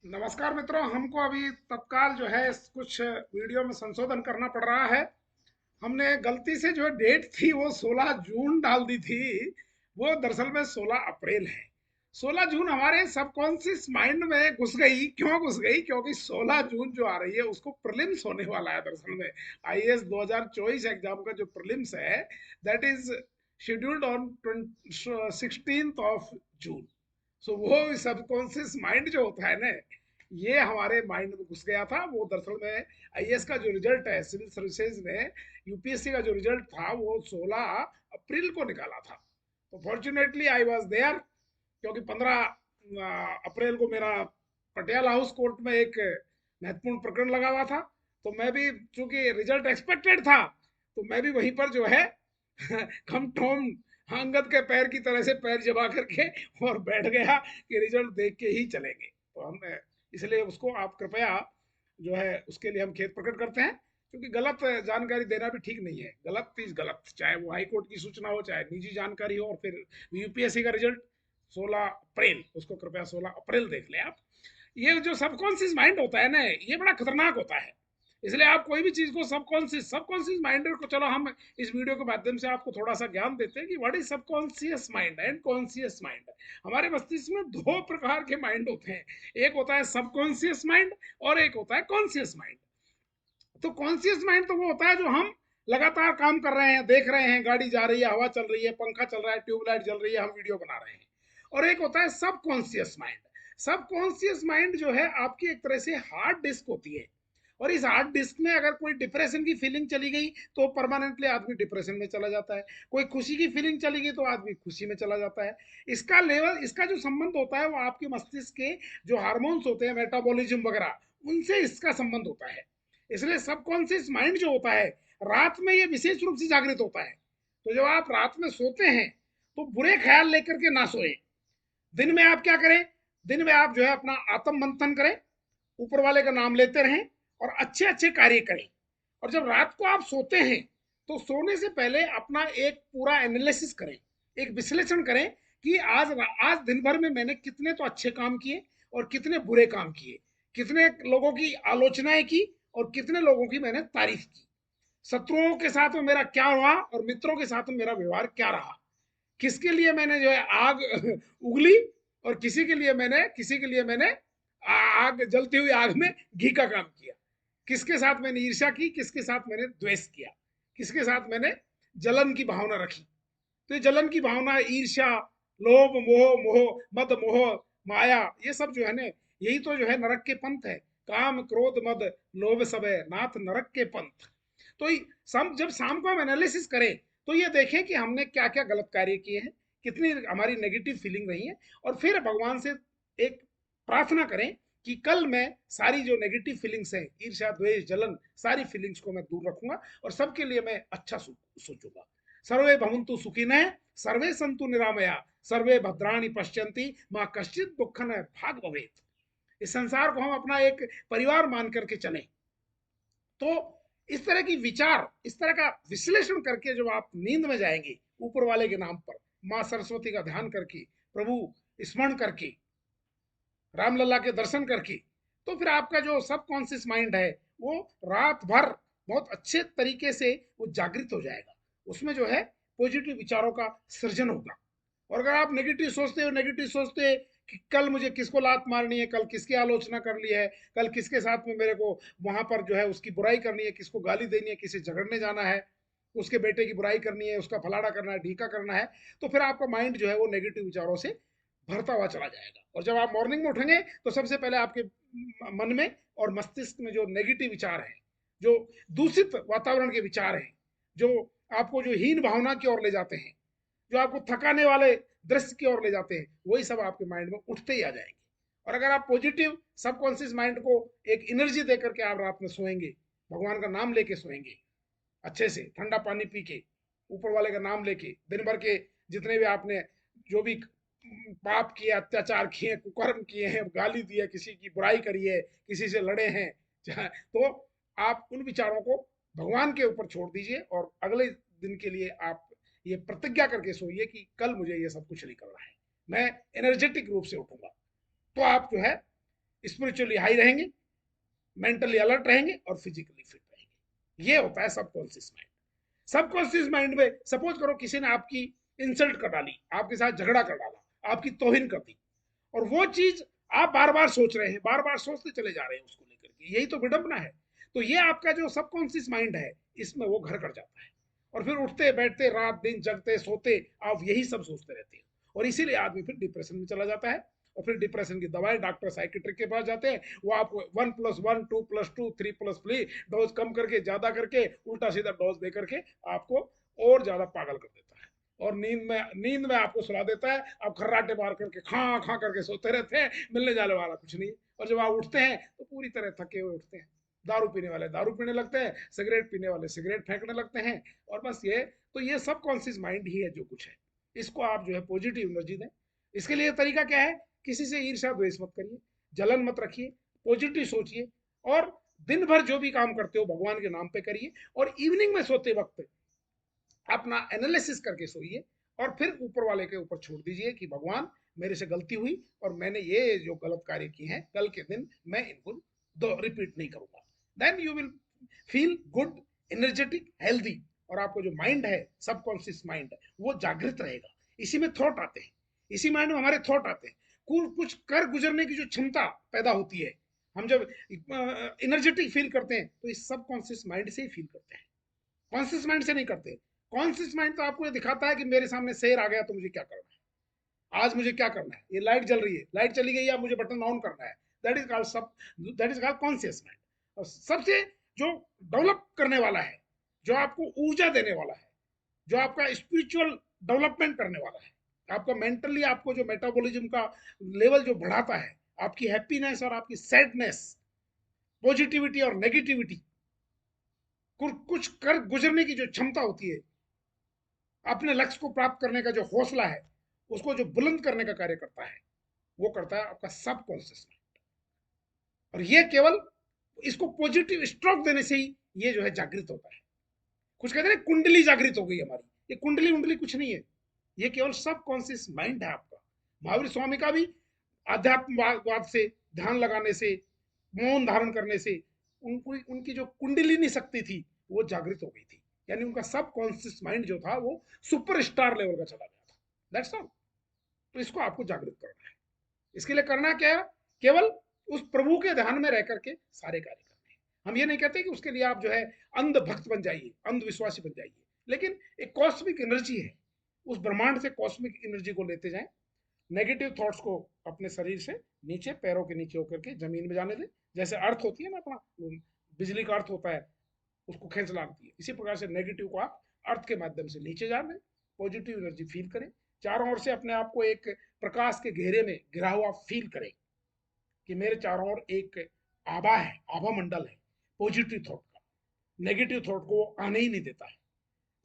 नमस्कार मित्रों, हमको अभी तत्काल जो है कुछ वीडियो में संशोधन करना पड़ रहा है। हमने गलती से जो डेट थी वो 16 जून डाल दी थी। वो दरअसल में 16 अप्रैल है। 16 जून हमारे सबकॉन्शियस माइंड में घुस गई। क्यों घुस गई? क्योंकि 16 जून जो आ रही है उसको प्रीलिम्स होने वाला है। दरअसल में आईएएस 2024 एग्जाम का जो प्रीलिम्स है, that is scheduled on 16 of June. So वो सबकॉन्शियस माइंड जो होता है ना, ये हमारे माइंड में घुस गया था। वो दरअसल में आईएएस का जो रिजल्ट है सिविल सर्विसेज ने, यूपीएससी का जो रिजल्ट था वो 16 अप्रैल को निकाला था। तो फॉर्चुनेटली आई वाज देयर, क्योंकि 15 अप्रैल को मेरा पटियाला हाउस कोर्ट में एक महत्वपूर्ण प्रकरण लगा हुआ था। तो मैं भी, चूंकि रिजल्ट एक्सपेक्टेड था, तो मैं भी वहीं पर जो है खम ठोम अंगद के पैर की तरह से पैर जमा करके और बैठ गया कि रिजल्ट देख के ही चलेंगे। तो हम इसलिए उसको आप कृपया जो है उसके लिए हम खेद प्रकट करते हैं, क्योंकि गलत जानकारी देना भी ठीक नहीं है। गलत चीज गलत, चाहे वो हाई कोर्ट की सूचना हो, चाहे निजी जानकारी हो। और फिर यूपीएससी का रिजल्ट 16 अप्रैल, उसको कृपया 16 अप्रैल देख ले आप। ये जो सबकॉन्शियस माइंड होता है ना, ये बड़ा खतरनाक होता है। इसलिए आप कोई भी चीज को सबकॉन्शियस सबकॉन्शियस माइंड को, चलो हम इस वीडियो के माध्यम से आपको थोड़ा सा ज्ञान देते हैं कि what is subconscious mind and conscious mind. हमारे मस्तिष्क में दो प्रकार के माइंड होते हैं। एक होता है सबकॉन्शियस माइंड और एक होता है कॉन्शियस माइंड। तो कॉन्शियस माइंड तो वो होता है जो हम लगातार काम कर रहे हैं, देख रहे हैं, गाड़ी जा रही है, हवा चल रही है, पंखा चल रहा है, ट्यूबलाइट जल रही है, हम वीडियो बना रहे हैं। और एक होता है सबकॉन्शियस माइंड। सबकॉन्शियस माइंड जो है आपकी एक तरह से हार्ड डिस्क होती है। और इस हार्ड डिस्क में अगर कोई डिप्रेशन की फीलिंग चली गई तो परमानेंटली आदमी डिप्रेशन में चला जाता है। कोई खुशी की फीलिंग चली गई तो आदमी खुशी में चला जाता है। इसका लेवल, इसका जो संबंध होता है वो आपके मस्तिष्क के जो हार्मोन्स होते हैं, मेटाबॉलिज्म वगैरह, उनसे इसका संबंध होता है। इसलिए सबकॉन्शियस माइंड जो होता है, रात में ये विशेष रूप से जागृत होता है। तो जब आप रात में सोते हैं तो बुरे ख्याल लेकर के ना सोए। दिन में आप क्या करें? दिन में आप जो है अपना आत्म मंथन करें, ऊपर वाले का नाम लेते रहें और अच्छे अच्छे कार्य करें। और जब रात को आप सोते हैं तो सोने से पहले अपना एक पूरा एनालिसिस करें, एक विश्लेषण करें कि आज आज दिन भर में मैंने कितने तो अच्छे काम किए और कितने बुरे काम किए, कितने लोगों की आलोचनाएं की और कितने लोगों की मैंने तारीफ की, शत्रुओं के साथ में मेरा क्या हुआ और मित्रों के साथ में मेरा व्यवहार क्या रहा, किसके लिए मैंने जो है आग उगली और किसी के लिए मैंने आग, जलती हुई आग में घी का काम किया, किसके साथ मैंने ईर्ष्या की, किसके साथ मैंने द्वेष किया, किसके साथ मैंने जलन की भावना रखी। तो ये जलन की भावना, ईर्ष्या, लोभ, मोह, मोह, मद, मोह, माया, ये सब जो है ना, यही तो जो है नरक के पंथ है। काम, क्रोध, मद, लोभ सब है नाथ नरक के पंथ। तो जब शाम को हम एनालिसिस करें तो ये देखें कि हमने क्या क्या गलत कार्य किए हैं, कितनी हमारी नेगेटिव फीलिंग रही है। और फिर भगवान से एक प्रार्थना करें कि कल मैं सारी जो नेगेटिव फीलिंग्स हैं, ईर्ष्या, द्वेष, जलन, सारी फीलिंग्स को मैं दूर रखूंगा और सबके लिए मैं अच्छा सोचूंगा। सर्वे भवन्तु सुखिनः, सर्वे सन्तु निरामया, सर्वे भद्राणि पश्यन्ति, माँ कश्चित दुख न भाग भवेत। इस संसार को हम अपना एक परिवार मान करके चलें। तो इस तरह की विचार, इस तरह का विश्लेषण करके जब आप नींद में जाएंगे, ऊपर वाले के नाम पर माँ सरस्वती का ध्यान करके, प्रभु स्मरण करके, रामलला के दर्शन करके, तो फिर आपका जो सबकॉन्शियस माइंड है वो रात भर बहुत अच्छे तरीके से वो जागृत हो जाएगा। उसमें जो है पॉजिटिव विचारों का सृजन होगा। और अगर आप नेगेटिव सोचते कि कल मुझे किसको लात मारनी है, कल किसकी आलोचना कर ली है, कल किसके साथ में मेरे को वहां पर जो है उसकी बुराई करनी है, किसको गाली देनी है, किसी झगड़ने जाना है, उसके बेटे की बुराई करनी है, उसका फलाना करना है, ढीका करना है, तो फिर आपका माइंड जो है वो नेगेटिव विचारों से भरता हुआ चला जाएगा। और जब आप मॉर्निंग में उठेंगे तो सबसे पहले आपके मन में और मस्तिष्क में जो नेगेटिव विचार है, जो दूषित वातावरण के विचार हैं, जो आपको जो हीन भावना की ओर ले जाते हैं, जो आपको थकाने वाले दृश्य की ओर ले जाते हैं, वही सब आपके माइंड में उठते ही आ जाएंगे। और अगर आप पॉजिटिव सबकॉन्शियस माइंड को एक एनर्जी देकर के आप रात में सोएंगे, भगवान का नाम लेके सोएंगे, अच्छे से ठंडा पानी पी के, ऊपर वाले का नाम लेके, दिन भर के जितने भी आपने जो भी पाप किए, अत्याचार किए, कुकर्म किए हैं, गाली दी है, किसी की बुराई करी है, किसी से लड़े हैं, तो आप उन विचारों को भगवान के ऊपर छोड़ दीजिए और अगले दिन के लिए आप ये प्रतिज्ञा करके सोइए कि कल मुझे ये सब कुछ नहीं करना है, मैं एनर्जेटिक रूप से उठूंगा। तो आप जो है स्पिरिचुअली हाई रहेंगे, मेंटली अलर्ट रहेंगे और फिजिकली फिट रहेंगे। ये होता है सबकॉन्शियस माइंड। सबकॉन्शियस माइंड में सपोज करो किसी ने आपकी इंसल्ट कर डाली, आपके साथ झगड़ा कर डाला, आपकी तौहीन कर दी, और वो चीज आप बार बार सोच रहे हैं, बार बार सोचते चले जा रहे हैं उसको लेकर के, यही तो विडंबना है। तो ये आपका जो सबकॉन्शियस माइंड है, इसमें वो घर कर जाता है, और फिर उठते बैठते रात दिन जगते सोते आप यही सब सोचते रहते हैं, और इसीलिए आदमी फिर डिप्रेशन में चला जाता है। और फिर डिप्रेशन की दवाई डॉक्टर साइकेट्रिक के पास जाते हैं, वो आपको 1+1 2+2 3+3 डोज कम करके ज्यादा करके उल्टा सीधा डोज दे करके आपको और ज्यादा पागल कर देता है, और नींद में आपको सुला देता है, आप खर्राटे मार करके खा खा करके सोते रहते हैं, मिलने जाने वाला कुछ नहीं। और जब आप उठते हैं तो पूरी तरह थके हुए उठते हैं। दारू पीने वाले दारू पीने लगते हैं, सिगरेट पीने वाले सिगरेट फेंकने लगते हैं, और बस ये तो ये सब कॉन्शियस माइंड ही है जो कुछ है। इसको आप जो है पॉजिटिव एनर्जी दें। इसके लिए तरीका क्या है? किसी से ईर्ष्या द्वेष मत करिए, जलन मत रखिए, पॉजिटिव सोचिए, और दिन भर जो भी काम करते हो भगवान के नाम पे करिए, और इवनिंग में सोते वक्त अपना एनालिसिस करके सोइए, और फिर ऊपर वाले के ऊपर छोड़ दीजिए कि भगवान मेरे से गलती हुई और मैंने ये जो गलत कार्य किए हैं कल के दिन मैं इनको रिपीट नहीं करूंगा। Then you will feel good, energetic, healthy, और आपको जो माइंड है सबकॉन्शियस माइंड वो जागृत रहेगा। इसी में थॉट आते हैं, इसी माइंड में हमारे थॉट आते हैं, कुछ कर गुजरने की जो क्षमता पैदा होती है, हम जब एनर्जेटिक फील करते हैं तो इस सबकॉन्शियस माइंड से ही फील करते हैं, कॉन्शियस माइंड से नहीं करते। कॉन्शियस माइंड तो आपको ये दिखाता है कि मेरे सामने शेर आ गया तो मुझे क्या करना है, आज मुझे क्या करना है, ये लाइट जल रही है, लाइट चली गई, अब मुझे बटन ऑन करना है। दैट इज कॉल्ड सब, that is called conscious mind. और सबसे जो डेवलप करने वाला है, जो आपको ऊर्जा देने वाला है, जो आपका स्पिरिचुअल डेवलपमेंट करने वाला है, आपका मेंटली आपको जो मेटाबॉलिज्म का लेवल जो बढ़ाता है, आपकी हैप्पीनेस और आपकी सैडनेस, पॉजिटिविटी और नेगेटिविटी, कुछ कर गुजरने की जो क्षमता होती है, अपने लक्ष्य को प्राप्त करने का जो हौसला है, उसको जो बुलंद करने का कार्य करता है, वो करता है आपका सबकॉन्शियस माइंड। और ये केवल इसको पॉजिटिव स्ट्रोक देने से ही ये जो है जागृत होता है। कुछ कहते हैं कुंडली जागृत हो गई हमारी, ये कुंडली उंडली कुछ नहीं है, ये केवल सबकॉन्शियस माइंड है आपका। महावीर स्वामी का भी आध्यात्मवाद से, ध्यान लगाने से, मौन धारण करने से उनकी जो कुंडलिनी शक्ति थी वो जागृत हो गई थी, यानी उनका सबकॉन्शियस माइंड जो था वो सुपरस्टार लेवल का चला गया था। That's all. तो इसको आपको जागृत करना है। इसके लिए करना क्या है? केवल उस प्रभु के ध्यान में रह करके सारे कार्य करने हैं। हम ये नहीं कहते कि उसके लिए आप जो है अंध भक्त बन जाइए, अंधविश्वासी बन जाइए, लेकिन एक कॉस्मिक एनर्जी है, उस ब्रह्मांड से कॉस्मिक एनर्जी को लेते जाएं। नेगेटिव थॉट्स को अपने शरीर से नीचे, पैरों के नीचे होकर के जमीन में जाने दें। जैसे अर्थ होती है ना, अपना बिजली का अर्थ होता है, उसको खींच लाती है, इसी प्रकार से नेगेटिव को आप अर्थ के माध्यम से नीचे जा दें, पॉजिटिव एनर्जी फील करें, चारों ओर से अपने आप को एक प्रकाश के घेरे में गिरा हुआ फील करें कि मेरे चारों ओर एक आभा है, आभा मंडल है पॉजिटिव थॉट का, नेगेटिव थॉट को आने ही नहीं देता है।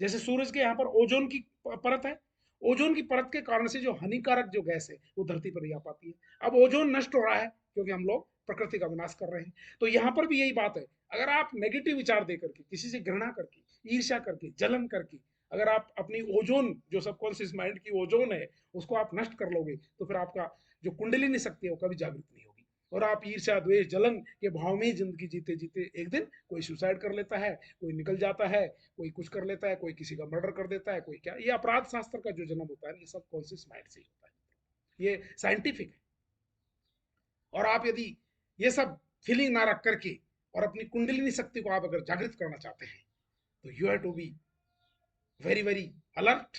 जैसे सूरज के यहाँ पर ओजोन की परत है, ओजोन की परत के कारण से जो हानिकारक जो गैस है वो धरती पर नहीं आ पाती है। अब ओजोन नष्ट हो रहा है क्योंकि हम लोग प्रकृति का विनाश कर रहे हैं। तो यहाँ पर भी यही बात है, अगर आप नेगेटिव विचार दे करके, किसी से घृणा करके, ईर्ष्या करके, जलन करके, अगर आप अपनी ओजोन जो सबकॉन्शियस माइंड की ओजोन है उसको आप नष्ट कर लोगे, तो फिर आपका जो कुंडलिनी शक्ति है वो कभी जागृत नहीं होगी, और आप ईर्ष्या द्वेष जलन के भाव में ही जिंदगी जीते जीते एक दिन कोई सुसाइड कर लेता है, कोई निकल जाता है, कोई कुछ कर लेता है, कोई किसी का मर्डर कर देता है, कोई क्या। ये अपराध शास्त्र का जो जन्म होता है ये सब कॉन्शियस माइंड से ही होता है, ये साइंटिफिक है। और आप यदि ये सब फीलिंग ना रख करके और अपनी कुंडलिनी शक्ति को आप अगर जागृत करना चाहते हैं, तो you have to be very very alert,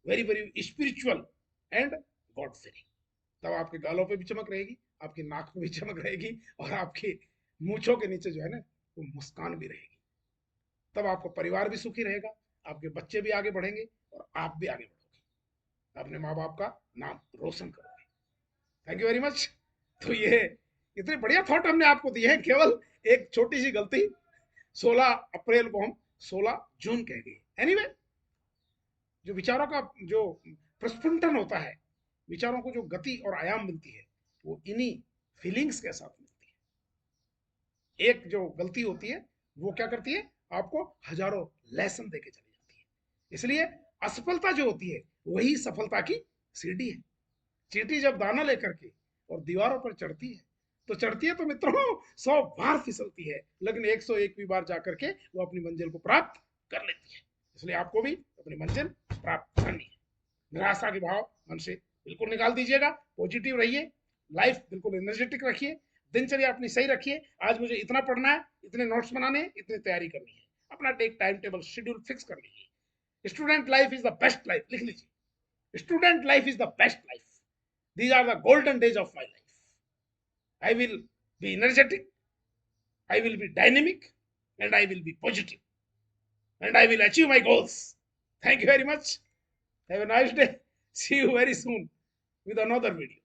very very spiritual and God fearing. तब आपके गालों पे भी चमक रहेगी, आपकी नाक पे भी चमक रहेगी, और आपके मूछों के नीचे जो है ना वो मुस्कान भी रहेगी। तब आपका परिवार भी सुखी रहेगा, आपके बच्चे भी आगे बढ़ेंगे और आप भी आगे बढ़ोगे, अपने माँ बाप का नाम रोशन करोगे। Thank you very much. तो ये इतने बढ़िया थॉट हमने आपको दिए हैं, केवल एक छोटी सी गलती, 16 अप्रैल को हम 16 जून कह गए। एनीवे, जो विचारों का जो प्रस्फुटन होता है, विचारों को जो गति और आयाम मिलती है, वो इन्हीं फीलिंग्स के साथ मिलती है। एक जो गलती होती है वो क्या करती है, आपको हजारों लेसन देके चली जाती है। इसलिए असफलता जो होती है वही सफलता की सीढ़ी है। चींटी जब दाना लेकर के और दीवारों पर चढ़ती है तो चढ़ती है तो मित्रों 100 बार फिसलती है, लेकिन 101वीं बार जाकर के वो अपनी मंजिल को प्राप्त कर लेती है। इसलिए आपको भी अपनी मंजिल प्राप्त करनी है। निराशा के भाव मन से बिल्कुल निकाल दीजिएगा, पॉजिटिव रहिए, लाइफ बिल्कुल एनर्जेटिक रखिए, दिनचर्या अपनी सही रखिए। आज मुझे इतना पढ़ना है, इतने नोट्स बनाने हैं, इतनी तैयारी करनी है। अपना एक टाइम टेबल शेड्यूल फिक्स कर लीजिए। Student life is the best life, लिख लीजिए, student life is the best life, these are the golden days of my life. I will be energetic, I will be dynamic, and I will be positive, and I will achieve my goals. Thank you very much. Have a nice day. See you very soon with another video.